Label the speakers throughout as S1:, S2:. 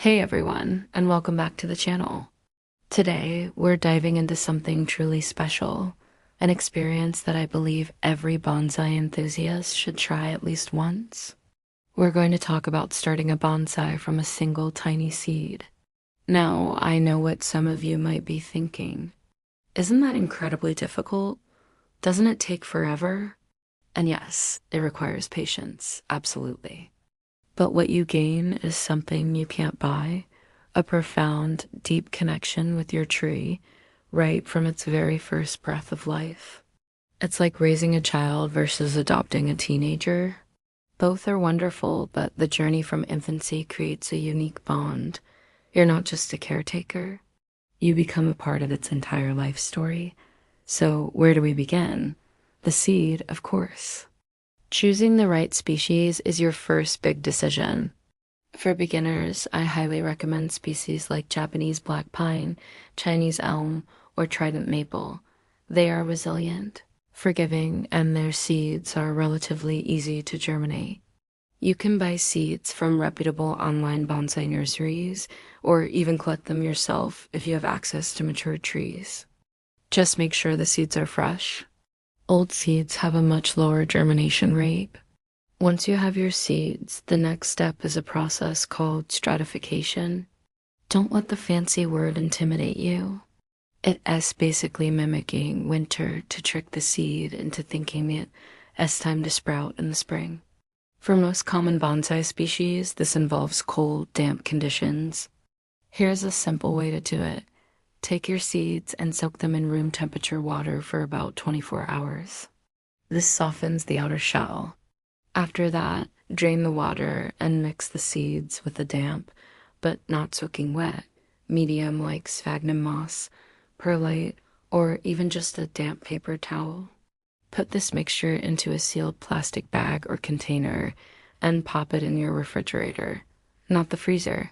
S1: Hey everyone, and welcome back to the channel. Today, we're diving into something truly special, an experience that I believe every bonsai enthusiast should try at least once. We're going to talk about starting a bonsai from a single tiny seed. Now, I know what some of you might be thinking. Isn't that incredibly difficult? Doesn't it take forever? And yes, it requires patience, absolutely. But what you gain is something you can't buy, a profound, deep connection with your tree right from its very first breath of life. It's like raising a child versus adopting a teenager. Both are wonderful, but the journey from infancy creates a unique bond. You're not just a caretaker. You become a part of its entire life story. So where do we begin? The seed, of course. Choosing the right species is your first big decision. For beginners, I highly recommend species like Japanese black pine, Chinese elm, or trident maple. They are resilient, forgiving, and their seeds are relatively easy to germinate. You can buy seeds from reputable online bonsai nurseries, or even collect them yourself if you have access to mature trees. Just make sure the seeds are fresh. Old seeds have a much lower germination rate. Once you have your seeds, the next step is a process called stratification. Don't let the fancy word intimidate you. It is basically mimicking winter to trick the seed into thinking it has time to sprout in the spring. For most common bonsai species, this involves cold, damp conditions. Here's a simple way to do it. Take your seeds and soak them in room temperature water for about 24 hours. This softens the outer shell. After that, drain the water and mix the seeds with the damp, but not soaking wet, medium like sphagnum moss, perlite, or even just a damp paper towel. Put this mixture into a sealed plastic bag or container and pop it in your refrigerator, not the freezer.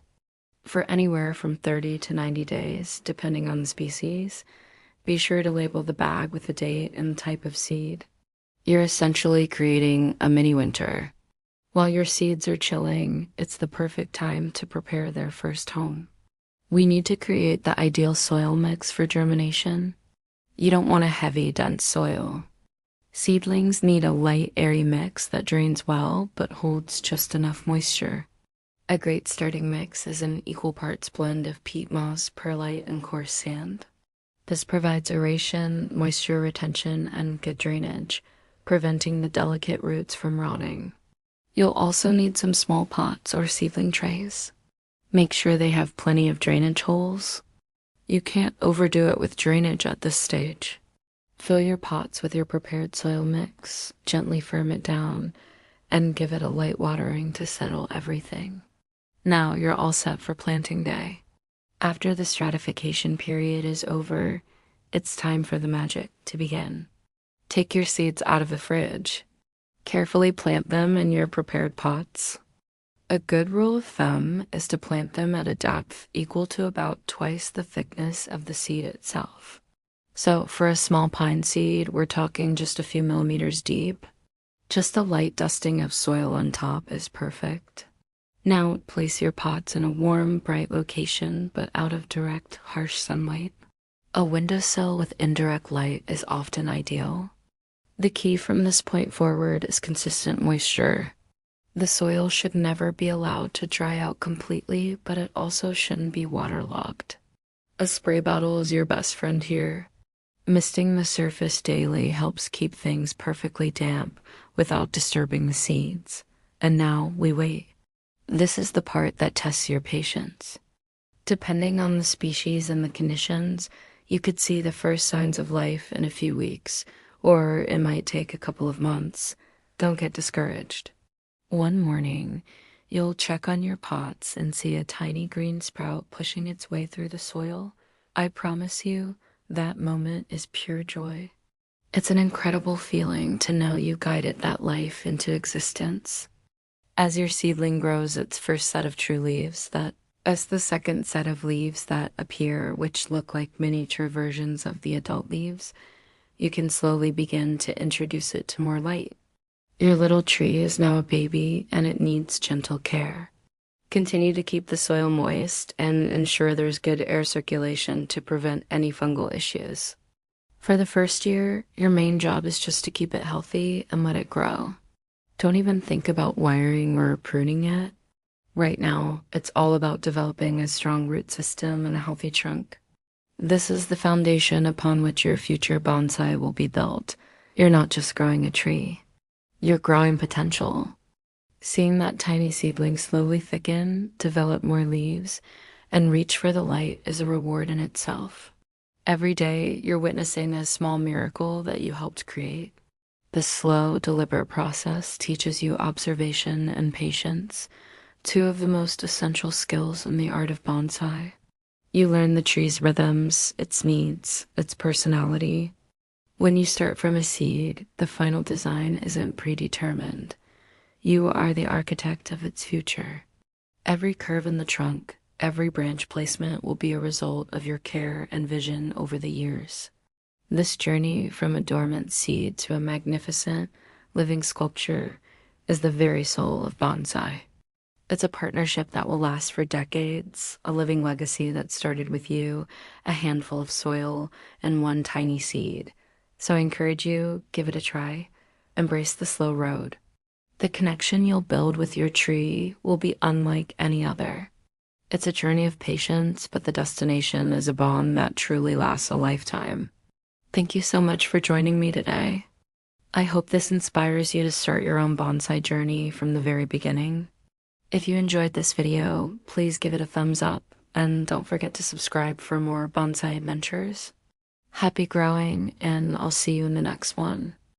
S1: For anywhere from 30 to 90 days, depending on the species. Be sure to label the bag with the date and the type of seed. You're essentially creating a mini winter. While your seeds are chilling, it's the perfect time to prepare their first home. We need to create the ideal soil mix for germination. You don't want a heavy, dense soil. Seedlings need a light, airy mix that drains well but holds just enough moisture. A great starting mix is an equal parts blend of peat moss, perlite, and coarse sand. This provides aeration, moisture retention, and good drainage, preventing the delicate roots from rotting. You'll also need some small pots or seedling trays. Make sure they have plenty of drainage holes. You can't overdo it with drainage at this stage. Fill your pots with your prepared soil mix, gently firm it down, and give it a light watering to settle everything. Now you're all set for planting day. After the stratification period is over, it's time for the magic to begin. Take your seeds out of the fridge. Carefully plant them in your prepared pots. A good rule of thumb is to plant them at a depth equal to about twice the thickness of the seed itself. So for a small pine seed, we're talking just a few millimeters deep. Just a light dusting of soil on top is perfect. Now, place your pots in a warm, bright location, but out of direct, harsh sunlight. A windowsill with indirect light is often ideal. The key from this point forward is consistent moisture. The soil should never be allowed to dry out completely, but it also shouldn't be waterlogged. A spray bottle is your best friend here. Misting the surface daily helps keep things perfectly damp without disturbing the seeds. And now we wait. This is the part that tests your patience. Depending on the species and the conditions, you could see the first signs of life in a few weeks, or it might take a couple of months. Don't get discouraged. One morning, you'll check on your pots and see a tiny green sprout pushing its way through the soil. I promise you, that moment is pure joy. It's an incredible feeling to know you guided that life into existence. As your seedling grows its first set of true leaves, as the second set of leaves that appear, which look like miniature versions of the adult leaves, you can slowly begin to introduce it to more light. Your little tree is now a baby and it needs gentle care. Continue to keep the soil moist and ensure there's good air circulation to prevent any fungal issues. For the first year, your main job is just to keep it healthy and let it grow. Don't even think about wiring or pruning yet. Right now, it's all about developing a strong root system and a healthy trunk. This is the foundation upon which your future bonsai will be built. You're not just growing a tree. You're growing potential. Seeing that tiny seedling slowly thicken, develop more leaves, and reach for the light is a reward in itself. Every day, you're witnessing a small miracle that you helped create. This slow, deliberate process teaches you observation and patience, two of the most essential skills in the art of bonsai. You learn the tree's rhythms, its needs, its personality. When you start from a seed, the final design isn't predetermined. You are the architect of its future. Every curve in the trunk, every branch placement will be a result of your care and vision over the years. This journey from a dormant seed to a magnificent, living sculpture is the very soul of bonsai. It's a partnership that will last for decades, a living legacy that started with you, a handful of soil, and one tiny seed. So I encourage you, give it a try. Embrace the slow road. The connection you'll build with your tree will be unlike any other. It's a journey of patience, but the destination is a bond that truly lasts a lifetime. Thank you so much for joining me today. I hope this inspires you to start your own bonsai journey from the very beginning. If you enjoyed this video, please give it a thumbs up and don't forget to subscribe for more bonsai adventures. Happy growing, and I'll see you in the next one.